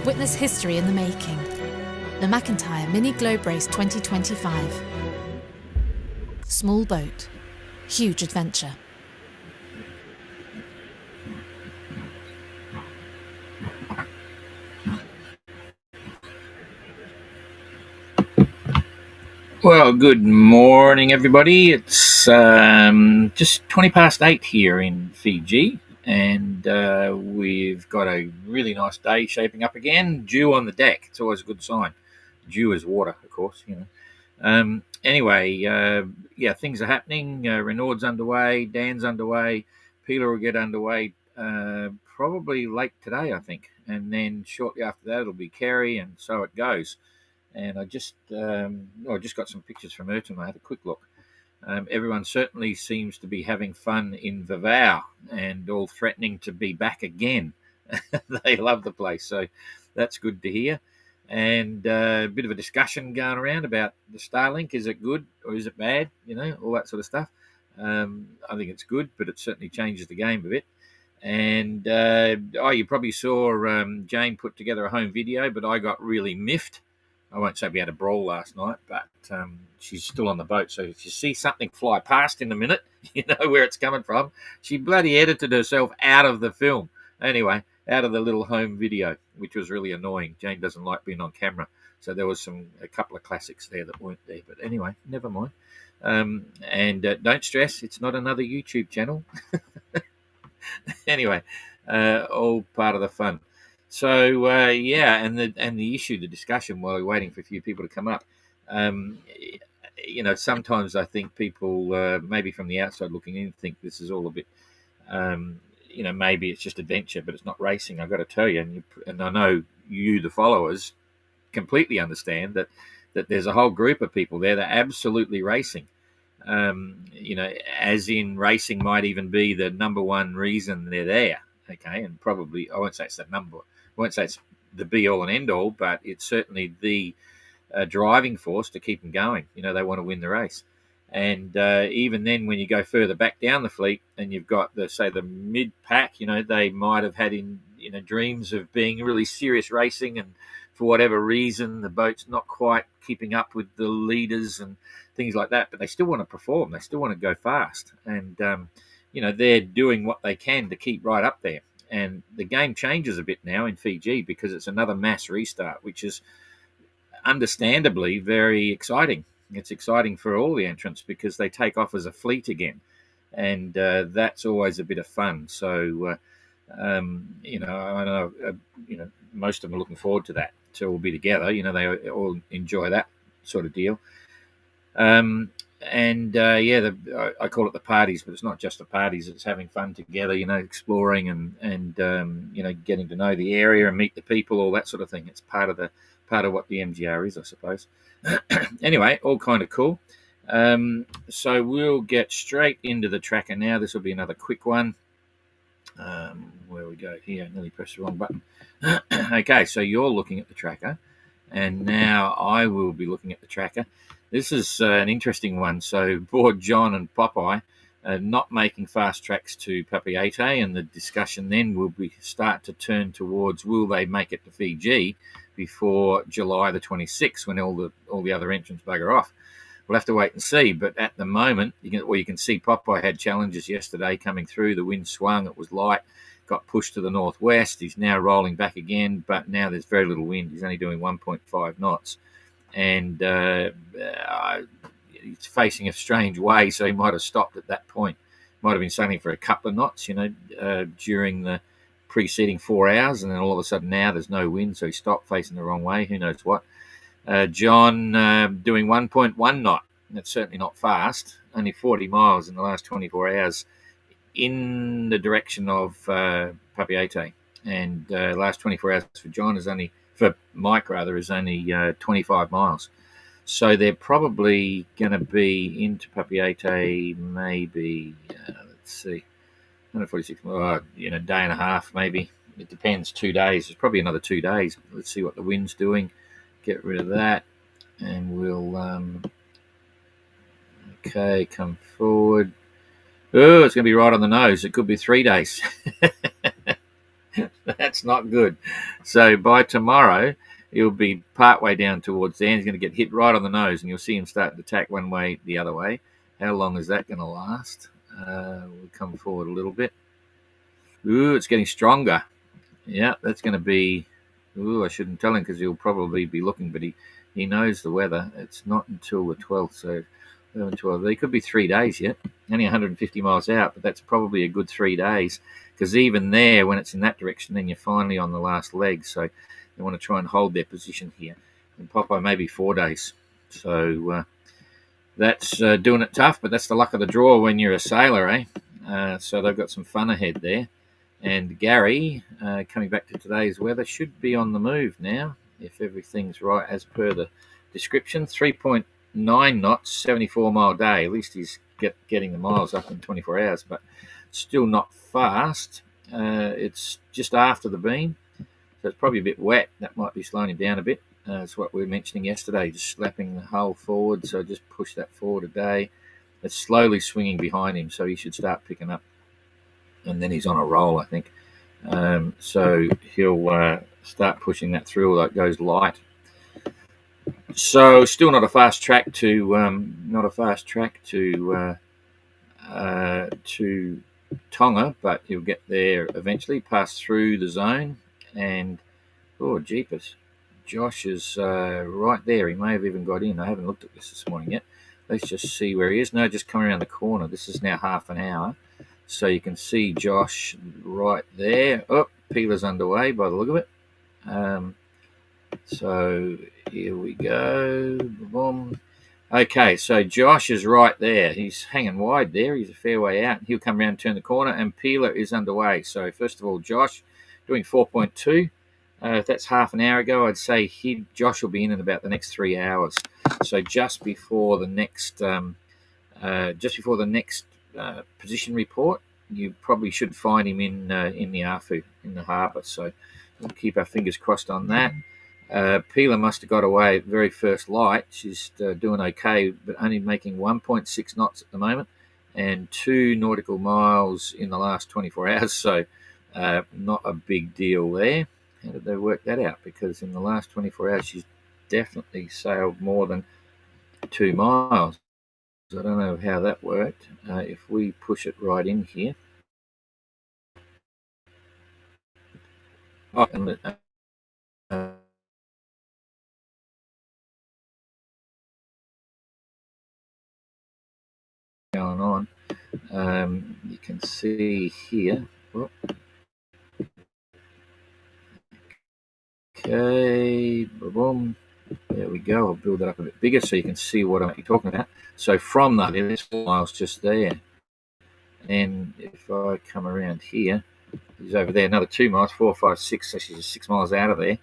Witness history in the making. The McIntyre Mini Globe Race 2025. Small boat, huge adventure. Well, good morning, everybody. It's just 20 past 8 here in Fiji, and we've got a really nice day shaping up again. Dew on the deck. It's always a good sign. Dew is water, of course, you know. Anyway, yeah, things are happening. Renaud's underway, Dan's underway, Peeler will get underway probably late today, I think. And then shortly after that, it'll be Kerry, and so it goes. And I just got some pictures from Erton. I had a quick look. Everyone certainly seems to be having fun in Vavau and all threatening to be back again. They love the place, so that's good to hear. And a bit of a discussion going around about the Starlink. Is it good or is it bad? You know, all that sort of stuff. I think it's good, but it certainly changes the game a bit. And you probably saw Jane put together a home video, but I got really miffed. I won't say we had a brawl last night, but she's still on the boat. So if you see something fly past in a minute, you know where it's coming from. She bloody edited herself out of the film. Anyway, out of the little home video, which was really annoying. Jane doesn't like being on camera. So there was a couple of classics there that weren't there. But anyway, never mind. And don't stress, it's not another YouTube channel. Anyway, all part of the fun. So and the issue, the discussion while we're waiting for a few people to come up. Sometimes I think people maybe from the outside looking in think this is all a bit, maybe it's just adventure, but it's not racing. I've got to tell you, and I know you, the followers, completely understand that there's a whole group of people there that are absolutely racing. As in racing might even be the number one reason they're there. Okay, and probably I won't say it's the be all and end all, but it's certainly the driving force to keep them going. You know, they want to win the race, and even then, when you go further back down the fleet, and you've got the mid pack, they might have had dreams of being really serious racing, and for whatever reason, the boat's not quite keeping up with the leaders and things like that, but they still want to perform. They still want to go fast, and they're doing what they can to keep right up there. And the game changes a bit now in Fiji because it's another mass restart, which is understandably very exciting. It's exciting for all the entrants because they take off as a fleet again, and that's always a bit of fun. So, I know, most of them are looking forward to that. To all be together, they all enjoy that sort of deal. I call it the parties, but it's not just the parties. It's having fun together, exploring and getting to know the area and meet the people, all that sort of thing. It's part of what the MGR is, I suppose. Anyway, all kind of cool. So we'll get straight into the tracker now. This will be another quick one. Where we go here, I nearly pressed the wrong button. Okay, so you're looking at the tracker, and now I will be looking at the tracker. This is an interesting one. So board John and Popeye not making fast tracks to Papeete, and the discussion then will start to turn towards will they make it to Fiji before July the 26th when all the other entrants bugger off. We'll have to wait and see, but at the moment, you can see Popeye had challenges yesterday coming through. The wind swung, it was light, got pushed to the northwest. He's now rolling back again, but now there's very little wind. He's only doing 1.5 knots, and he's facing a strange way, so he might have stopped at that point. Might have been sailing for a couple of knots, during the preceding 4 hours, and then all of a sudden now there's no wind, so he stopped facing the wrong way. Who knows what? John doing 1.1 knot. That's certainly not fast. Only 40 miles in the last 24 hours in the direction of Papeete. And last 24 hours for Mike is only 25 miles. So they're probably going to be into Papeete maybe, let's see, 146, day and a half maybe. It depends, 2 days. It's probably another 2 days. Let's see what the wind's doing. Get rid of that, and we'll come forward. Oh, it's going to be right on the nose. It could be 3 days. That's not good. So by tomorrow, he'll be partway down towards there. And he's going to get hit right on the nose, and you'll see him start to tack one way, the other way. How long is that going to last? We'll come forward a little bit. Ooh, it's getting stronger. Yeah, that's going to be. Ooh, I shouldn't tell him because he'll probably be looking, but he knows the weather. It's not until the 12th, so 11, 12. They could be 3 days yet. Only 150 miles out, but that's probably a good 3 days because even there, when it's in that direction, then you're finally on the last leg. So they want to try and hold their position here. And Popeye maybe 4 days. So that's doing it tough, but that's the luck of the draw when you're a sailor, eh? So they've got some fun ahead there. And Gary, coming back to today's weather, should be on the move now, if everything's right as per the description. 3.9 knots, 74-mile day. At least he's getting the miles up in 24 hours, but still not fast. It's just after the beam, so it's probably a bit wet. That might be slowing him down a bit. That's what we were mentioning yesterday, just slapping the hull forward, so just push that forward a day. It's slowly swinging behind him, so he should start picking up. And then he's on a roll, I think. So he'll start pushing that through, like goes light. So still not a fast track to Tonga, but he'll get there eventually. Pass through the zone, and oh jeepers, Josh is right there. He may have even got in. I haven't looked at this morning yet. Let's just see where he is. No, just coming around the corner. This is now half an hour. So you can see Josh right there. Oh, peeler's underway by the look of it. So here we go. Boom. Okay, so Josh is right there. He's hanging wide there. He's a fair way out. He'll come around and turn the corner, and peeler is underway. So first of all, Josh doing 4.2. If that's half an hour ago, I'd say Josh will be in about the next 3 hours. So just before the next position report, you probably should find him in the ARFU, in the harbour. So we'll keep our fingers crossed on that. Peeler must have got away at very first light. She's doing okay, but only making 1.6 knots at the moment and 2 nautical miles in the last 24 hours. So not a big deal there. How did they work that out? Because in the last 24 hours, she's definitely sailed more than 2 miles. I don't know how that worked. If we push it right in here. Oh, and going on. You can see here. Oh. Okay, boom. There we go. I'll build it up a bit bigger so you can see what I'm actually talking about. So from that, there's 4 miles just there. And if I come around here, he's over there, another 2 miles, 4, 5, 6. So she's 6 miles out of there.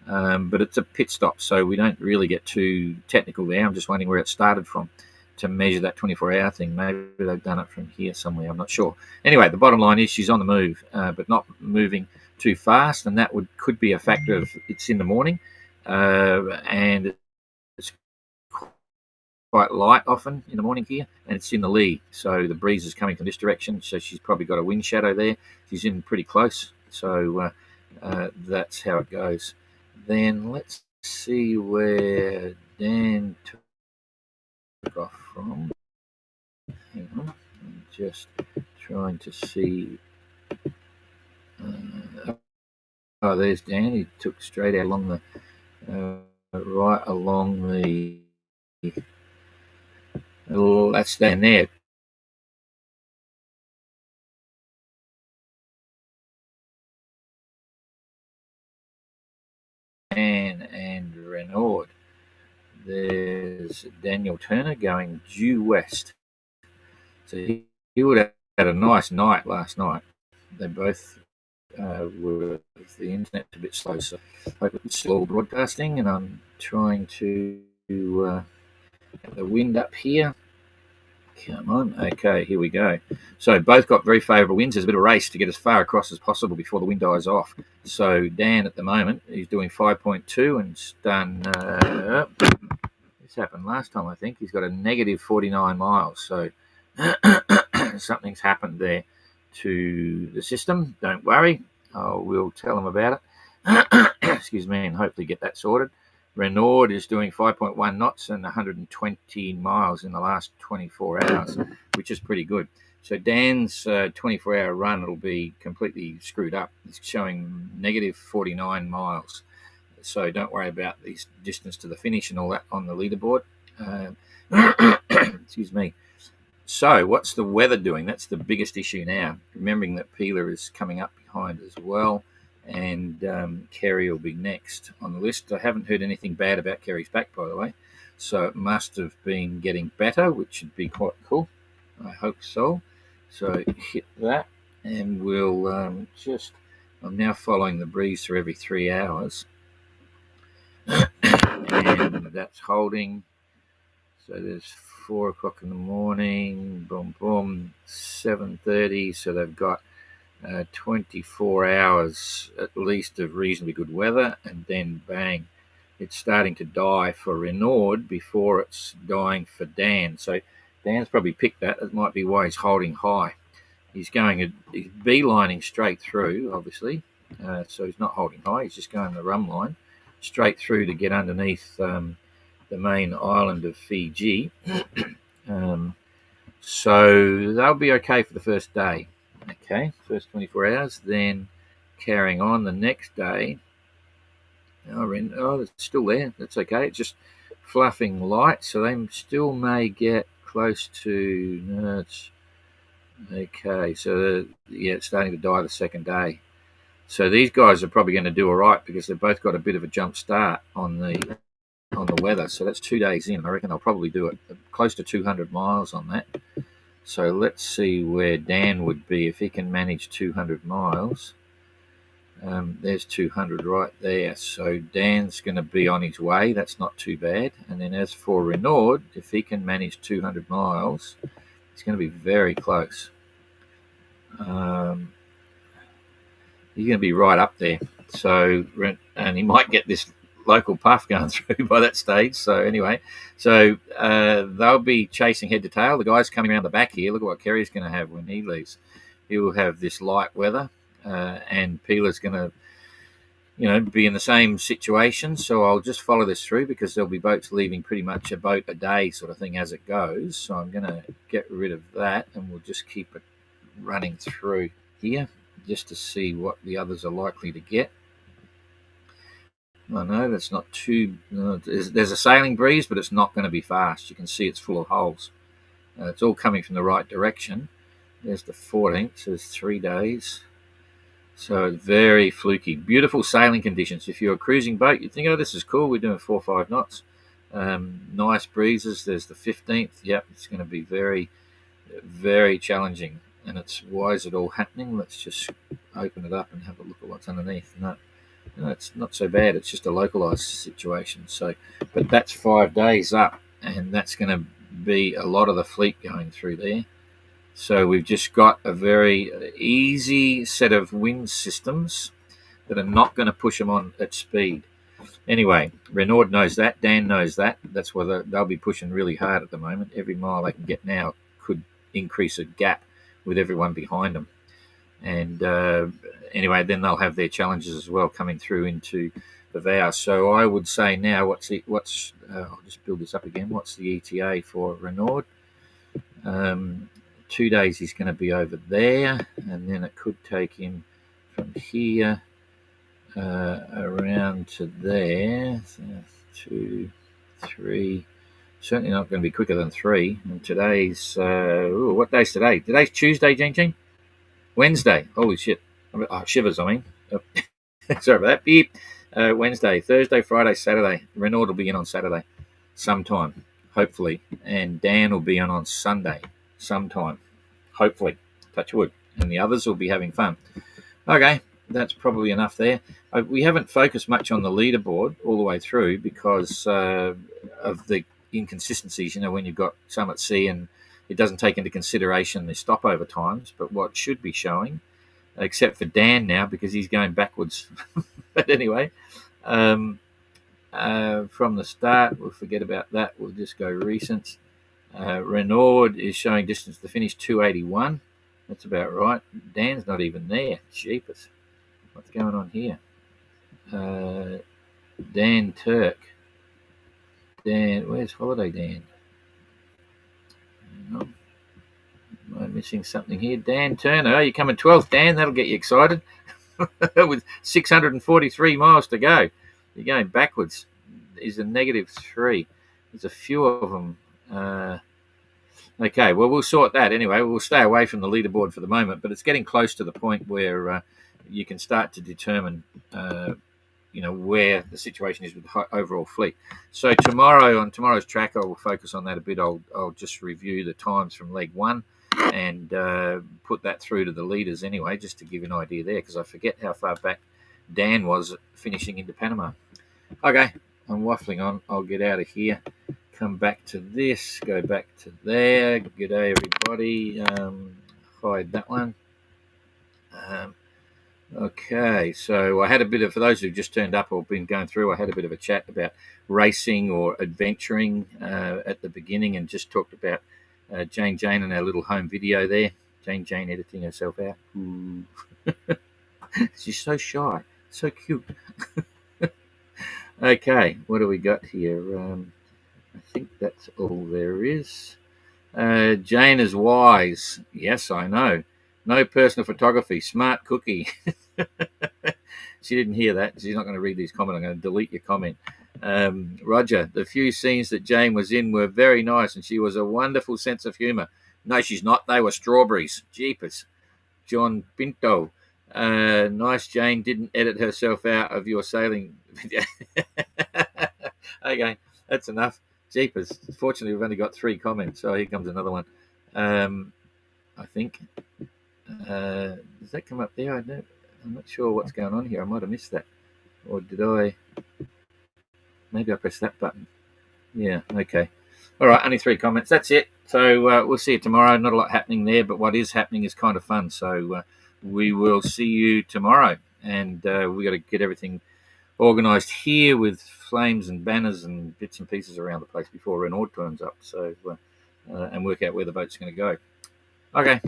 But it's a pit stop, so we don't really get too technical there. I'm just wondering where it started from to measure that 24-hour thing. Maybe they've done it from here somewhere. I'm not sure. Anyway, the bottom line is she's on the move, but not moving too fast, and that could be a factor of it's in the morning, and it's quite light often in the morning here, and it's in the lee, so the breeze is coming from this direction, so she's probably got a wind shadow there. She's in pretty close, so that's how it goes. Then let's see where Dan took off from. Hang on, I'm just trying to see. Oh, there's Dan. He took straight out along the right along the. That's Dan there. And Renaud. There's Daniel Turner going due west. So he would have had a nice night last night. They both were, the internet's a bit slow, so I hope it's slow broadcasting, and I'm trying to get the wind up here. Come on. Okay, here we go. So both got very favourable winds. There's a bit of a race to get as far across as possible before the wind dies off. So Dan at the moment, he's doing 5.2 and it's done... this happened last time, I think. He's got a negative 49 miles. So something's happened there to the system. Don't worry, we'll tell them about it. Excuse me, and hopefully get that sorted. Renaud is doing 5.1 knots and 120 miles in the last 24 hours, which is pretty good. So Dan's 24-hour run will be completely screwed up. It's showing negative 49 miles. So don't worry about the distance to the finish and all that on the leaderboard. Excuse me. So what's the weather doing? That's the biggest issue now. Remembering that Peeler is coming up behind as well, and Kerry will be next on the list. I haven't heard anything bad about Kerry's back, by the way. So it must have been getting better, which should be quite cool. I hope so. So hit that, and we'll I'm now following the breeze for every 3 hours. And that's holding. So there's 4 o'clock in the morning, boom, boom, 7:30. So they've got 24 hours at least of reasonably good weather, and then bang, it's starting to die for Renaud before it's dying for Dan. So Dan's probably picked that. That might be why he's holding high. He's beelining straight through, obviously. So he's not holding high. He's just going the run line straight through to get underneath the main island of Fiji. So they'll be okay for the first day. Okay, first 24 hours. Then carrying on the next day. Oh, it's still there. That's okay. It's just fluffing light, so they still may get close to. No, it's okay. So it's starting to die the second day. So these guys are probably going to do all right because they've both got a bit of a jump start on the weather. So that's 2 days in. I reckon they'll probably do it close to 200 miles on that. So let's see where Dan would be if he can manage 200 miles. There's 200 right there. So Dan's going to be on his way. That's not too bad. And then as for Renaud, if he can manage 200 miles, it's going to be very close. He's going to be right up there. So, and he might get this local puff going through by that stage. So anyway, they'll be chasing head to tail. The guy's coming around the back here. Look at what Kerry's going to have when he leaves. He will have this light weather, and Peeler's going to, be in the same situation. So I'll just follow this through because there'll be boats leaving pretty much a boat a day sort of thing as it goes. So I'm going to get rid of that, and we'll just keep it running through here just to see what the others are likely to get. I know that's not too. There's a sailing breeze, but it's not going to be fast. You can see it's full of holes. It's all coming from the right direction. There's the 14th. So there's 3 days. So very fluky. Beautiful sailing conditions. If you're a cruising boat, you'd think, oh, this is cool. We're doing 4 or 5 knots. Nice breezes. There's the 15th. Yep, it's going to be very, very challenging. And it's why is it all happening? Let's just open it up and have a look at what's underneath. No, it's not so bad. It's just a localized situation. So, but that's 5 days up, and that's going to be a lot of the fleet going through there. So we've just got a very easy set of wind systems that are not going to push them on at speed. Anyway, Renaud knows that. Dan knows that. That's why they'll be pushing really hard at the moment. Every mile they can get now could increase a gap with everyone behind them. And anyway, then they'll have their challenges as well coming through into the vow. So I would say now, I'll just build this up again. What's the ETA for Renaud? 2 days he's going to be over there, and then it could take him from here around to there. So 2, 3. Certainly not going to be quicker than 3. And today's what day's today? Today's Tuesday, Jing. Wednesday. Holy shit! Shivers. I mean, sorry about that. Beep. Wednesday, Thursday, Friday, Saturday. Renaud will be in on Saturday, sometime, hopefully, and Dan will be on Sunday, sometime, hopefully. Touch wood. And the others will be having fun. Okay, that's probably enough there. We haven't focused much on the leaderboard all the way through because of the inconsistencies, when you've got some at sea and it doesn't take into consideration the stopover times, but what should be showing, except for Dan now because he's going backwards. But anyway, from the start, we'll forget about that. We'll just go recent. Renaud is showing distance to finish 281. That's about right. Dan's not even there. Jeepers. What's going on here? Dan Turk. Dan, where's Holiday Dan? Am I missing something here? Dan Turner. Oh, you're coming 12th, Dan. That'll get you excited. With 643 miles to go. You're going backwards. Is a -3. There's a few of them. Okay, well, we'll sort that anyway. We'll stay away from the leaderboard for the moment, but it's getting close to the point where you can start to determine, where the situation is with the overall fleet. So on tomorrow's track, I will focus on that a bit. I'll just review the times from leg 1 and put that through to the leaders anyway, just to give you an idea there, because I forget how far back Dan was finishing into Panama. Okay, I'm waffling on. I'll get out of here. Come back to this, go back to there. G'day, everybody. Hide that one. Okay, so I had a bit of, for those who've just turned up or been going through, I had a bit of a chat about racing or adventuring at the beginning, and just talked about Jane and our little home video there. Jane editing herself out. She's so shy, so cute. Okay, what do we got here? I think that's all there is. Jane is wise. Yes, I know. No personal photography. Smart cookie. She didn't hear that. She's not going to read these comments. I'm going to delete your comment. Roger, the few scenes that Jane was in were very nice, and she was a wonderful sense of humour. No, she's not. They were strawberries. Jeepers. John Pinto. Nice Jane didn't edit herself out of your sailing video. Okay, that's enough. Jeepers. Fortunately, we've only got 3 comments. So here comes another one. I think. Does that come up there? I'm not sure what's going on here. I might have missed that. Or did I? Maybe I pressed that button. Yeah, okay. All right, only 3 comments. That's it. So we'll see you tomorrow. Not a lot happening there, but what is happening is kind of fun. So we will see you tomorrow. And we got to get everything organised here with flames and banners and bits and pieces around the place before Renaud turns up. So and work out where the boat's going to go. Okay.